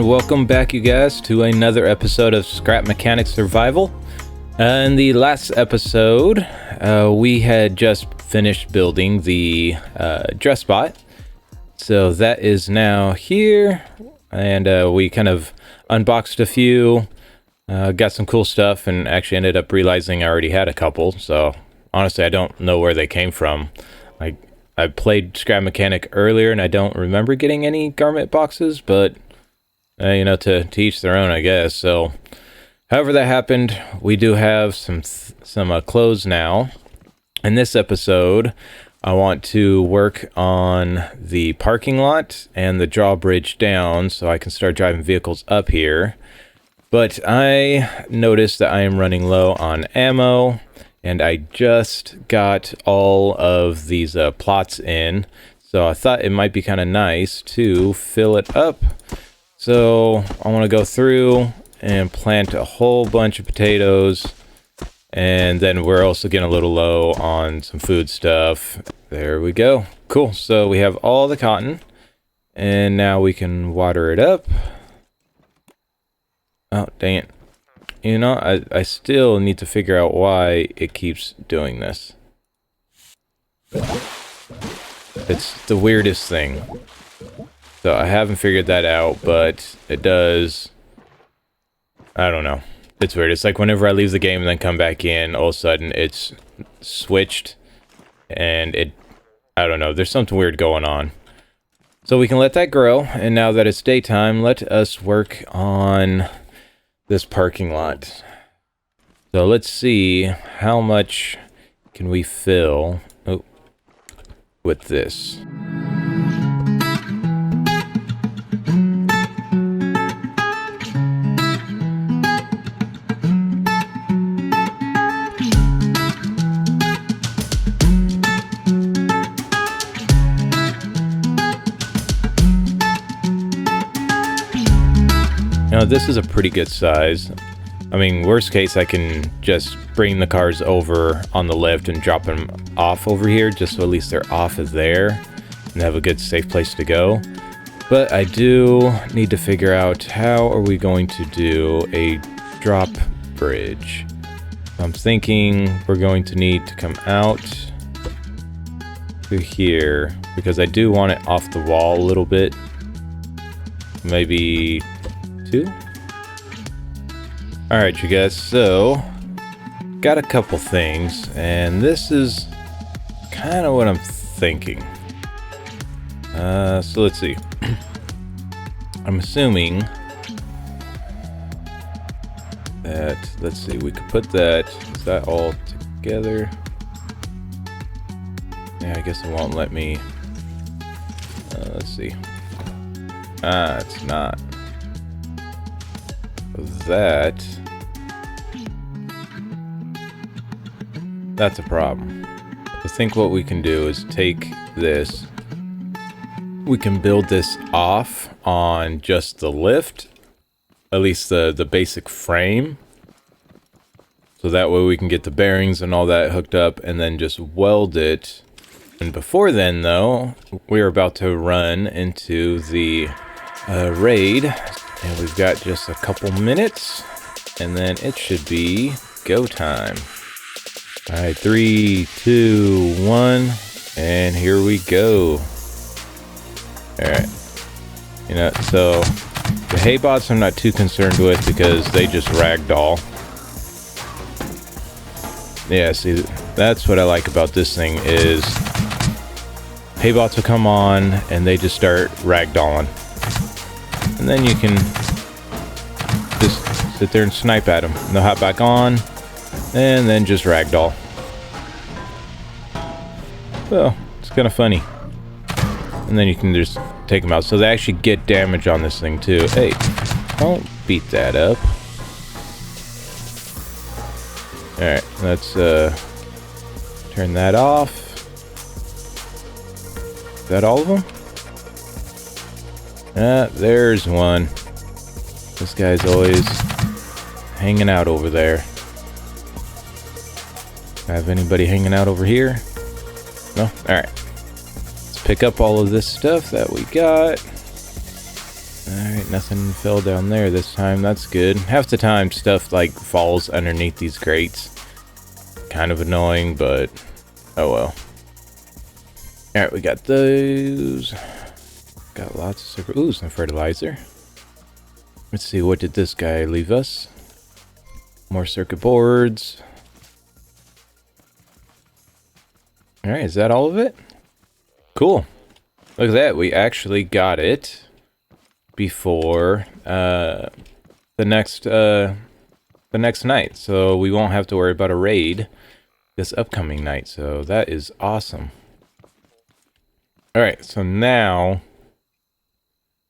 And welcome back, you guys, to another episode of Scrap Mechanic Survival. In the last episode, we had just finished building the dress bot. So that is now here, and we kind of unboxed a few, got some cool stuff, and actually ended up realizing I already had a couple. So honestly, I don't know where they came from. I played Scrap Mechanic earlier, and I don't remember getting any garment boxes, but to each their own, I guess. So, however that happened, we do have some clothes now. In this episode, I want to work on the parking lot and the drawbridge down so I can start driving vehicles up here. But I noticed that I am running low on ammo, and I just got all of these plots in. So I thought it might be kind of nice to fill it up. So I want to go through and plant a whole bunch of potatoes, and then we're also getting a little low on some food stuff. There we go. Cool. So we have all the cotton, and now we can water it up. Oh, dang it. I still need to figure out why it keeps doing this. It's the weirdest thing. So I haven't figured that out, but it does. I don't know. It's weird. It's like whenever I leave the game and then come back in, all of a sudden it's switched. And I don't know. There's something weird going on. So we can let that grow. And now that it's daytime, let us work on this parking lot. So let's see how much can we fill with this. This is a pretty good size. I mean, worst case, I can just bring the cars over on the lift and drop them off over here, just so at least they're off of there and have a good safe place to go. But I do need to figure out how are we going to do a drop bridge. I'm thinking we're going to need to come out to here, because I do want it off the wall a little bit. Maybe 2. Alright, you guys, so got a couple things, and this is kind of what I'm thinking. So let's see. I'm assuming that, let's see, we could put that, is that all together? Yeah, I guess it won't let me, let's see. It's not. That's a problem. I think what we can do is take this, we can build this off on just the lift, at least the basic frame, so that way we can get the bearings and all that hooked up and then just weld it. And before then, though, we're about to run into the raid, and we've got just a couple minutes, and then it should be go time. All right, 3, 2, 1, and here we go. All right. So the hay bots I'm not too concerned with because they just ragdoll. Yeah, see, that's what I like about this thing is hay bots will come on and they just start ragdolling. And then you can just sit there and snipe at them. And they'll hop back on, and then just ragdoll. Well, it's kind of funny. And then you can just take them out. So they actually get damage on this thing too. Hey, don't beat that up. Alright, let's turn that off. Is that all of them? There's one. This guy's always hanging out over there. Have anybody hanging out over here? No? Alright. Let's pick up all of this stuff that we got. Alright, nothing fell down there this time. That's good. Half the time, stuff like falls underneath these grates. Kind of annoying, but oh well. Alright, we got those. Got lots of super. Ooh, some fertilizer. Let's see, what did this guy leave us? More circuit boards. Alright, is that all of it? Cool. Look at that, we actually got it before the next night. So we won't have to worry about a raid this upcoming night. So that is awesome. Alright, so now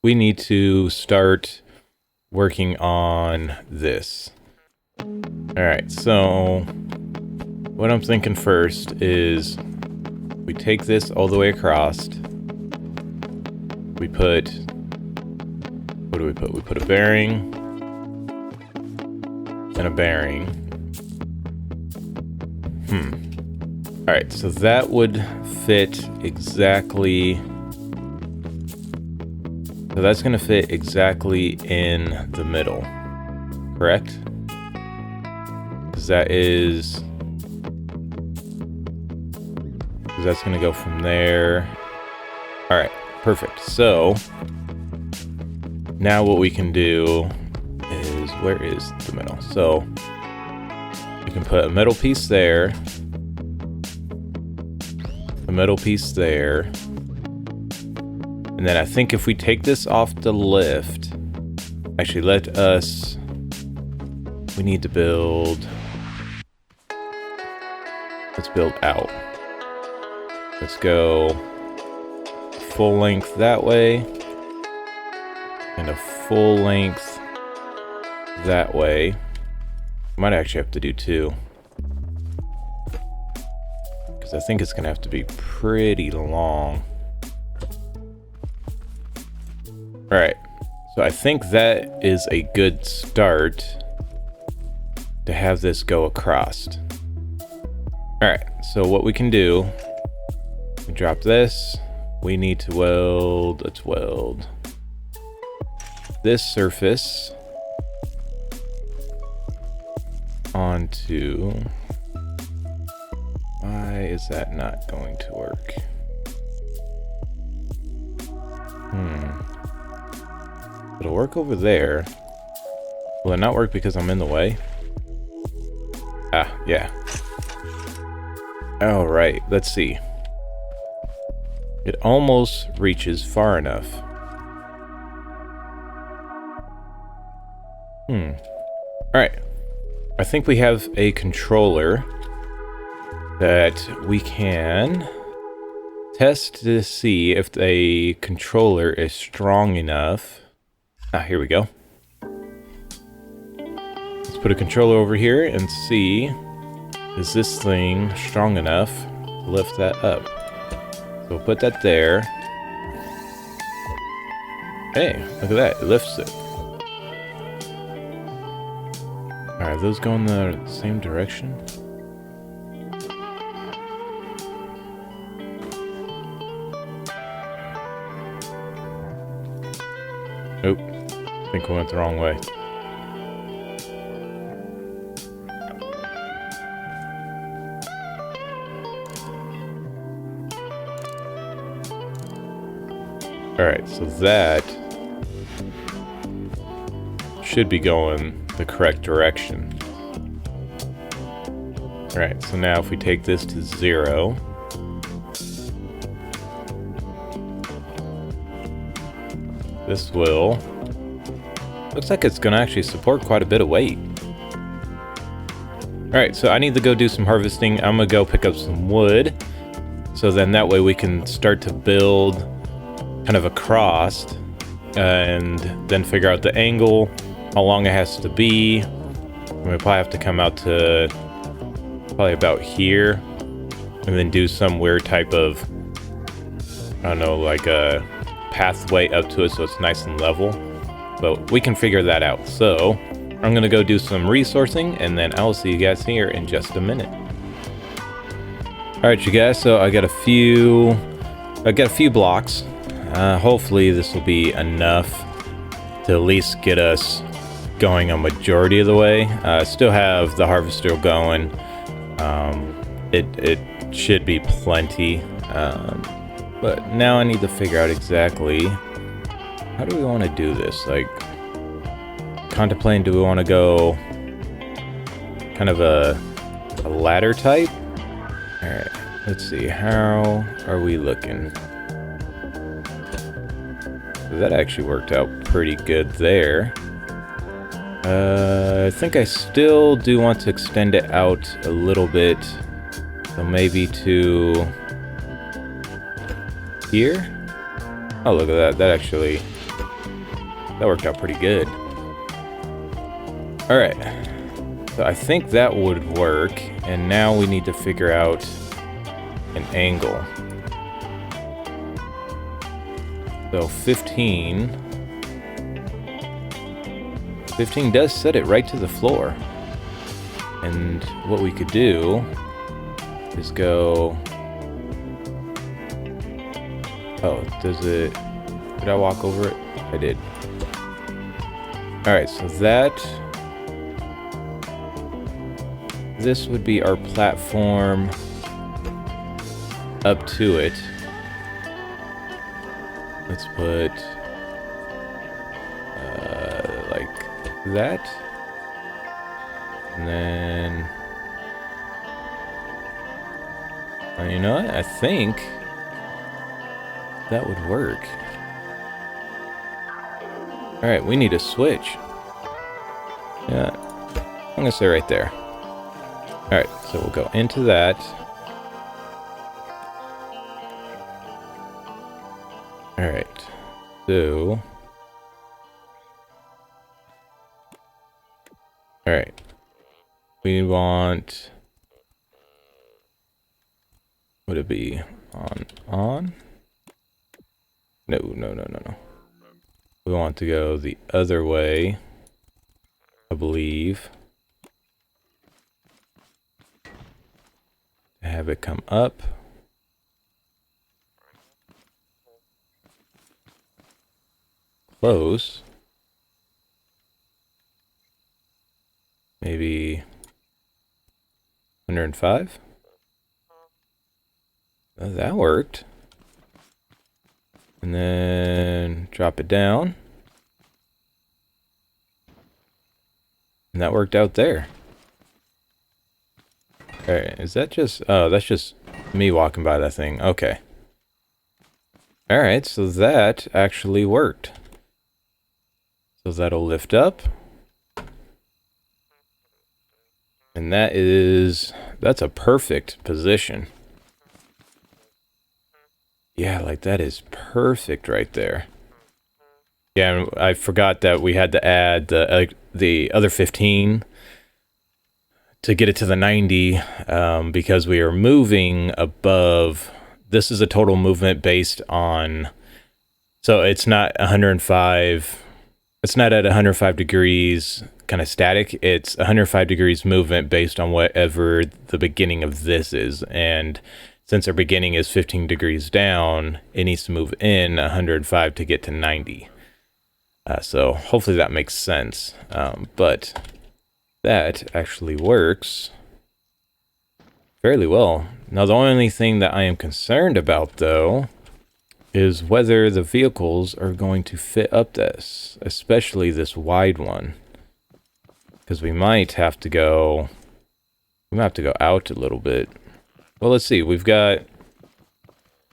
we need to start working on this. Alright, so what I'm thinking first is we take this all the way across. We put, what do we put? We put a bearing and a bearing. Alright, so that would fit exactly. So that's going to fit exactly in the middle, correct? Because that's going to go from there. All right, perfect. So now what we can do is, where is the middle? So we can put a middle piece there, a middle piece there. And then I think if we take this off the lift, actually we need to build, let's build out. Let's go full length that way, and a full length that way. Might actually have to do two, because I think it's gonna have to be pretty long. Alright, so I think that is a good start to have this go across. Alright, so what we can do, we drop this, we need to weld, let's weld this surface onto, why is that not going to work? It'll work over there. Will it not work because I'm in the way? Ah, yeah. All right, let's see. It almost reaches far enough. All right. I think we have a controller that we can test to see if the controller is strong enough. Ah, here we go. Let's put a controller over here and see, is this thing strong enough to lift that up? So we'll put that there. Hey, look at that, it lifts it. Alright, those go in the same direction? Nope. I think we went the wrong way. Alright, so that should be going the correct direction. Alright, so now if we take this to 0, this will, looks like it's gonna actually support quite a bit of weight. Alright, so I need to go do some harvesting. I'm gonna go pick up some wood, so then that way we can start to build kind of across, and then figure out the angle, how long it has to be. We probably have to come out to probably about here, and then do some weird type of, I don't know, like a pathway up to it so it's nice and level. But we can figure that out. So I'm gonna go do some resourcing, and then I'll see you guys here in just a minute. Alright, you guys, so I got a few blocks. Hopefully this will be enough to at least get us going a majority of the way. Still have the harvester going. It should be plenty. But now I need to figure out exactly how do we want to do this. Like, contemplating, do we want to go kind of a ladder type? All right, let's see. How are we looking? That actually worked out pretty good there. I think I still do want to extend it out a little bit. So maybe to here. Oh, look at that. That worked out pretty good. All right. So I think that would work. And now we need to figure out an angle. So 15 does set it right to the floor. And what we could do is go... Oh, does it... Did I walk over it? I did. Alright, so that... This would be our platform up to it. Let's put... like that. And then... you know what? I think that would work. Alright, we need a switch. Yeah, I'm gonna say right there. Alright, so we'll go into that. Alright, so... Alright, we want... Would it be on? No. We want to go the other way, I believe. Have it come up. Close. Maybe 105. Oh, that worked. And then drop it down. And that worked out there. Alright, is that just... Oh, that's just me walking by that thing. Okay. Alright, so that actually worked. So that'll lift up. And that's a perfect position. Yeah, like that is perfect right there. Yeah, and I forgot that we had to add the other 15 to get it to the 90 because we are moving above. This is a total movement based on, so it's not 105. It's not at 105 degrees kind of static. It's 105 degrees movement based on whatever the beginning of this is. And since our beginning is 15 degrees down, it needs to move in 105 to get to 90. So hopefully that makes sense. But that actually works fairly well. Now, the only thing that I am concerned about, though, is whether the vehicles are going to fit up this, especially this wide one. Because we might have to go out a little bit. Well, let's see. We've got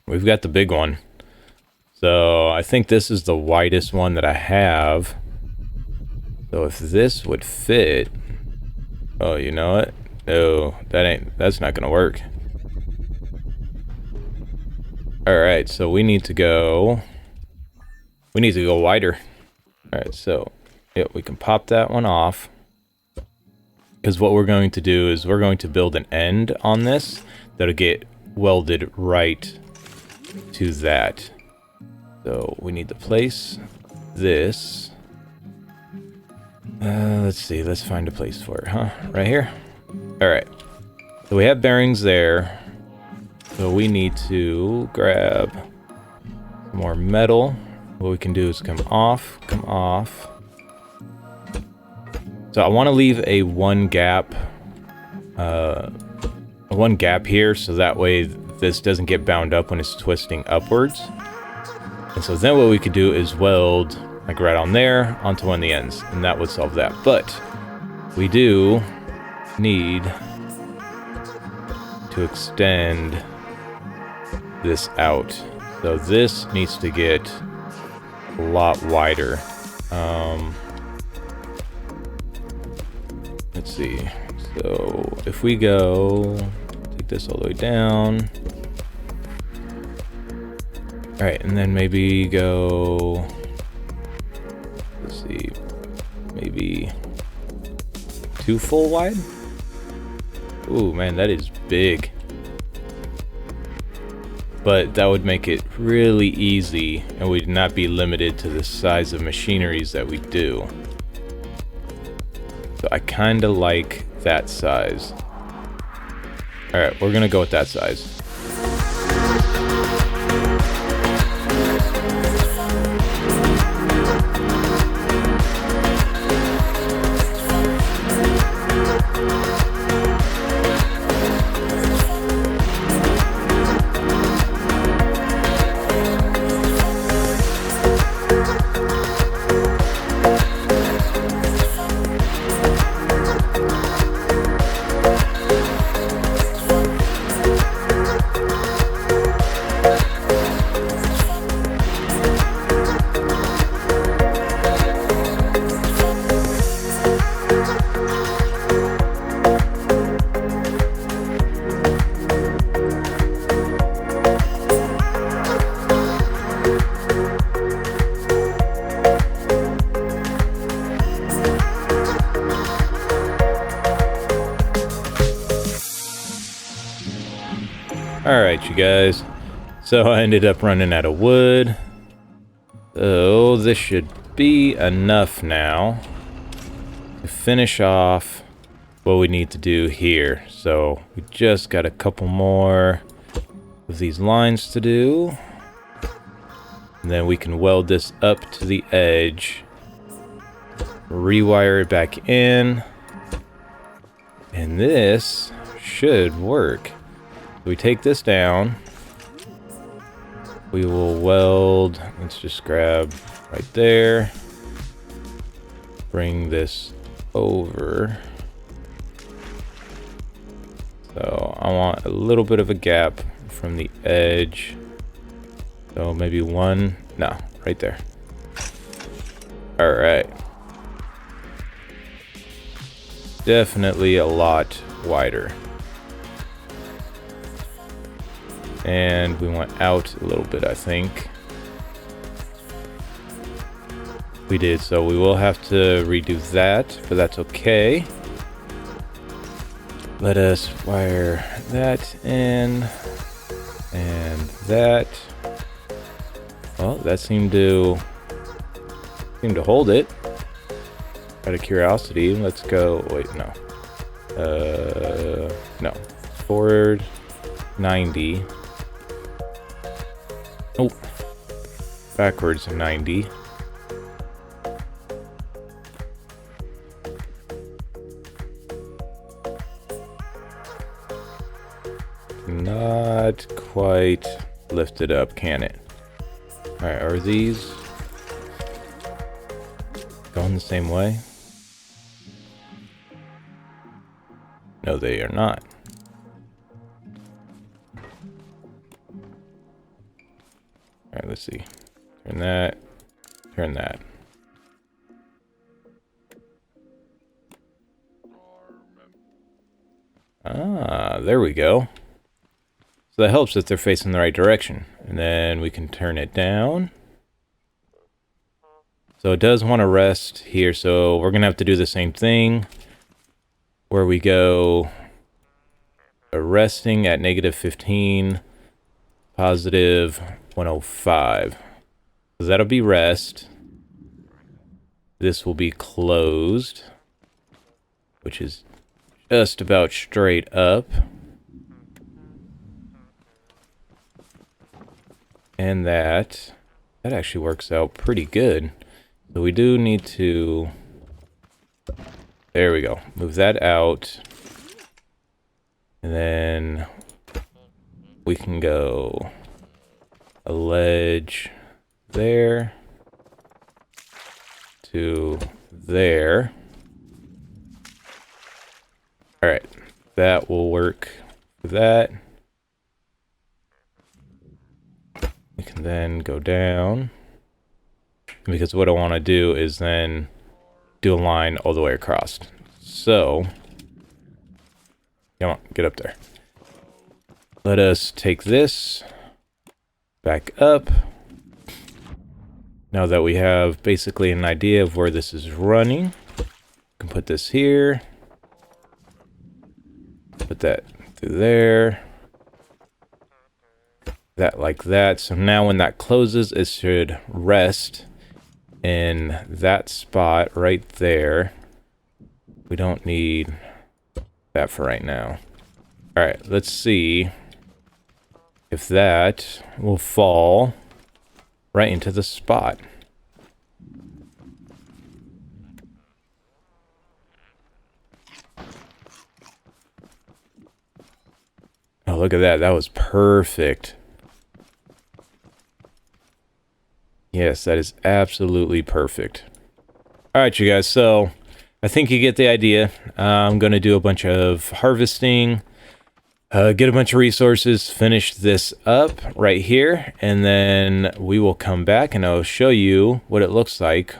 the big one. So I think this is the widest one that I have. So if this would fit, oh, you know what? No, that's not gonna work. All right, so we need to go wider. All right, so yeah, we can pop that one off. Because what we're going to do is we're going to build an end on this that'll get welded right to that. So we need to place this. Let's see, let's find a place for it, huh? Right here? All right. So we have bearings there. So we need to grab some more metal. what we can do is come off, come off. So I want to leave a one gap here, so that way this doesn't get bound up when it's twisting upwards. And so then what we could do is weld like right on there onto one of the ends, and that would solve that. But we do need to extend this out. So this needs to get a lot wider. Let's see. So if we go, take this all the way down. All right, and then maybe go, let's see, maybe 2 full wide. Ooh, man, that is big. But that would make it really easy, and we'd not be limited to the size of machineries that we do. So I kind of like that size. All right, we're gonna go with that size. Alright, you guys. So I ended up running out of wood. So this should be enough now to finish off what we need to do here. So we just got a couple more of these lines to do. And then we can weld this up to the edge. Rewire it back in. And this should work. We take this down. We will weld. Let's just grab right there. Bring this over. So I want a little bit of a gap from the edge. So maybe one. No, right there. All right. Definitely a lot wider. And we went out a little bit, I think. We did, so we will have to redo that, but that's okay. Let us wire that in, and that. Well, that seemed to hold it. Out of curiosity, let's go. Wait, no. No. Forward 90. Oh, backwards 90. Not quite lifted up, can it? All right, are these going the same way? No, they are not. All right, let's see. Turn that. Turn that. Ah, there we go. So that helps if they're facing the right direction. And then we can turn it down. So it does want to rest here, so we're going to have to do the same thing. Where we go resting at -15, positive 105. So that'll be rest. This will be closed, which is just about straight up. And that That actually works out pretty good. So we do need to... There we go. Move that out. And then we can go a ledge there to there. All right, that will work for that. We can then go down, because what I want to do is then do a line all the way across. So, come on, get up there. Let us take this back up. Now that we have basically an idea of where this is running, we can put this here. Put that through there. That like that. So now when that closes, it should rest in that spot right there. We don't need that for right now. All right, let's see if that will fall right into the spot. Oh, look at that. That was perfect. Yes, that is absolutely perfect. All right, you guys. So I think you get the idea. I'm going to do a bunch of harvesting, get a bunch of resources, finish this up right here, and then we will come back and I'll show you what it looks like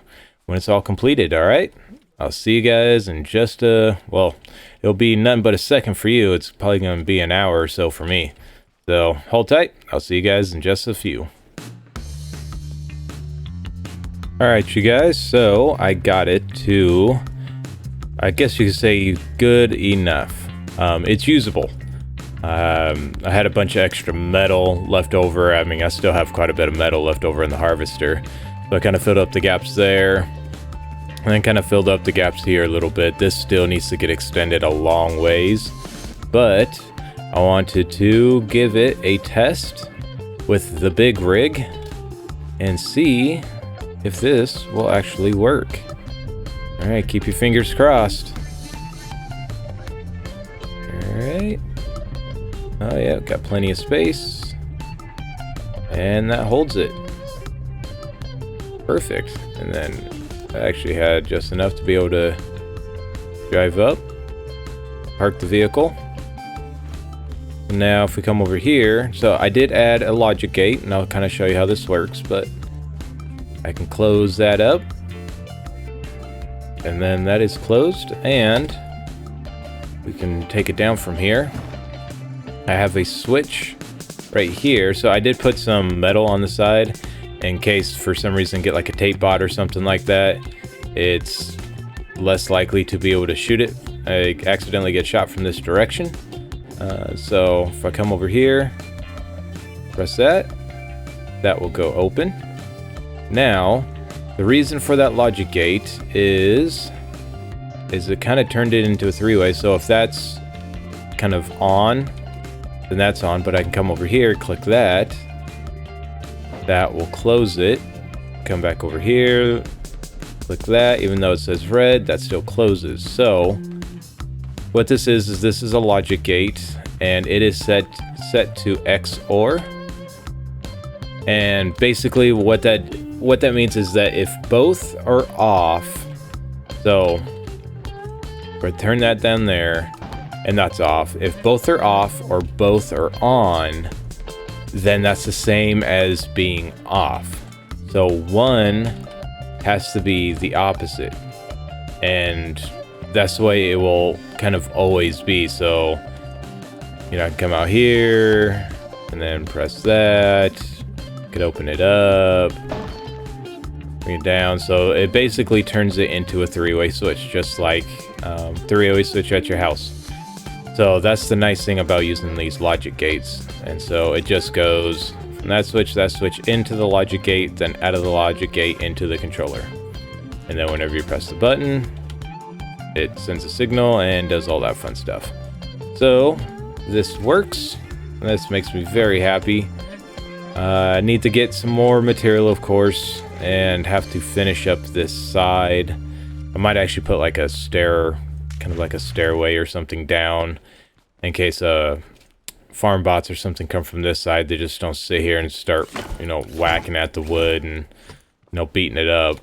when it's all completed. All right. I'll see you guys in just well, it'll be nothing but a second for you. It's probably going to be an hour or so for me. So hold tight. I'll see you guys in just a few. All right, you guys. So I got it to, I guess you could say, good enough. It's usable. I had a bunch of extra metal left over. I mean, I still have quite a bit of metal left over in the harvester. So I kind of filled up the gaps there. And then kind of filled up the gaps here a little bit. This still needs to get extended a long ways. But I wanted to give it a test with the big rig and see if this will actually work. All right, keep your fingers crossed. All right. Oh yeah, got plenty of space. And that holds it. Perfect. And then I actually had just enough to be able to drive up, park the vehicle. Now if we come over here, so I did add a logic gate, and I'll kind of show you how this works, but I can close that up. And then that is closed, and we can take it down from here. I have a switch right here, so I did put some metal on the side in case for some reason get like a tape bot or something like that. It's less likely to be able to shoot it. I accidentally get shot from this direction. So if I come over here, press that, that will go open. Now, the reason for that logic gate is it kind of turned it into a three-way. So if that's kind of on, then that's on, but I can come over here, click that. That will close it. Come back over here, click that. Even though it says red, that still closes. So what this is this is a logic gate, and it is set to XOR. And basically what that means is that if both are off, so we'll turn that down there, and that's off. If both are off or both are on, then that's the same as being off. So one has to be the opposite, and that's the way it will kind of always be. So, you know, I can come out here and then press that, could open it up, bring it down. So it basically turns it into a three-way switch, just like three-way switch at your house. So that's the nice thing about using these logic gates. And so it just goes from that switch into the logic gate, then out of the logic gate into the controller. And then whenever you press the button, it sends a signal and does all that fun stuff. So this works, and this makes me very happy. I need to get some more material, of course, and have to finish up this side. I might actually put like a stair, kind of like a stairway or something down, in case farm bots or something come from this side. They just don't sit here and start, you know, whacking at the wood and, you know, beating it up.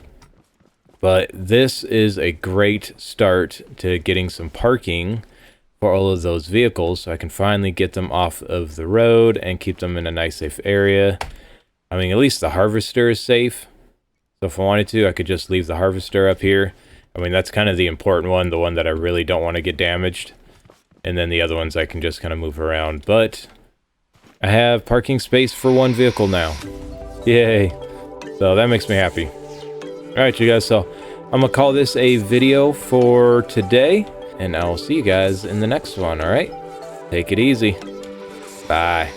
But this is a great start to getting some parking for all of those vehicles, so I can finally get them off of the road and keep them in a nice safe area. I mean, at least the harvester is safe. So if I wanted to, I could just leave the harvester up here. I mean, that's kind of the important one, the one that I really don't want to get damaged. And then the other ones I can just kind of move around. But I have parking space for one vehicle now. Yay. So that makes me happy. Alright, you guys, so I'm going to call this a video for today. And I'll see you guys in the next one, alright? Take it easy. Bye.